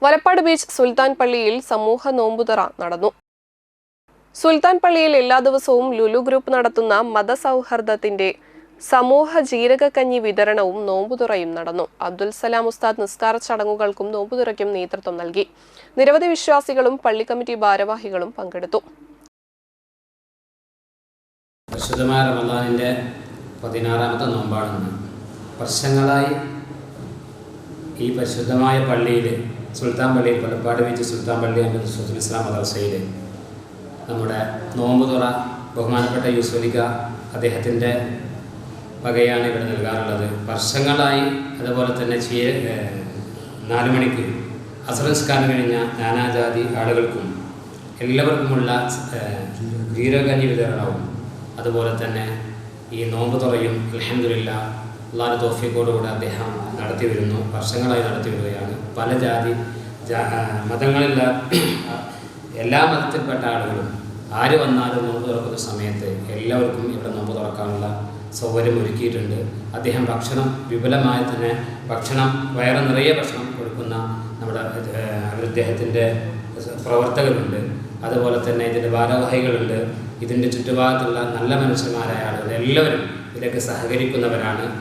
Valappad beach സുൽത്താൻ പള്ളിയിൽ സമൂഹ നോമ്പുതുറ നടന്നു. സുൽത്താൻ പള്ളിയിൽ എല്ലാ ദിവസവും ലുലു ഗ്രൂപ്പ് നടത്തുന്ന മതസൗഹാർദ്ദത്തിന്റെ സമൂഹ ജീരകക്കഞ്ഞി വിതരണവും നോമ്പുതുറയും നടന്നു. അബ്ദുൽ സലാം ഉസ്താദ് നിസ്കാര ചടങ്ങുകൾക്കും നോമ്പുതുറയ്ക്കും നേതൃത്വം നൽകി. നിരവധി വിശ്വാസികളും പള്ളി കമ്മിറ്റി ഭാരവാഹികളും പങ്കെടുത്തു. പരിശുദ്ധമായ റമദാനിന്റെ 16ാമത്തെ നോമ്പാണെന്ന് വർഷങ്ങളായി ഈ പരിശുദ്ധമായ പള്ളിയിൽ സുൽത്താൻ പള്ളിയിൽ വലപ്പാട് ബീച്ച് സുൽത്താൻ പള്ളി എന്ന ഇസ്ലാം മദ്രസയിൽ നമ്മുടെ നോമ്പുതുറ ബഹുമാനപ്പെട്ട യൂസുഫലിക്ക അദ്ദേഹത്തിൻ്റെ വകയാണ് ഇവിടെ നൽകാറുള്ളത്. വർഷങ്ങളായി അതുപോലെ തന്നെ 4 മണിക്ക് അസ്ർ നിസ്കാരം കഴിഞ്ഞ നാനാജാതി ആളുകൾക്കും എല്ലാവർക്കുമുള്ള ജീരകക്കഞ്ഞി വിതരണവും അതുപോലെ തന്നെ ഈ നോമ്പുതുറയും അൽഹംദുലില്ലാഹ് അല്ലാഹുവിന്റെ തൗഫീഖോടുകൂടി അദ്ദേഹം നടത്തി വരുന്നു. വർഷങ്ങളായി നടത്തി വരികയാണ്. പല ജാതി മതങ്ങളിലുള്ള എല്ലാ മതത്തിൽപ്പെട്ട ആളുകളും ആര് വന്നാലും നോമ്പ് തുറക്കുന്ന സമയത്ത് എല്ലാവർക്കും ഇവിടെ നോമ്പ് തുറക്കാനുള്ള സൗകര്യം ഒരുക്കിയിട്ടുണ്ട്. അദ്ദേഹം ഭക്ഷണം വിപുലമായി തന്നെ ഭക്ഷണം വയറ് നിറയെ ഭക്ഷണം കൊടുക്കുന്ന നമ്മുടെ അദ്ദേഹത്തിൻ്റെ പ്രവർത്തകരുണ്ട്. അതുപോലെ തന്നെ ഇതിൻ്റെ ഭാരവാഹികളുണ്ട്. ഇതിൻ്റെ ചുറ്റുഭാഗത്തുള്ള നല്ല മനുഷ്യന്മാരായ ആളുകൾ എല്ലാവരും ഇതിലേക്ക് സഹകരിക്കുന്നവരാണ്.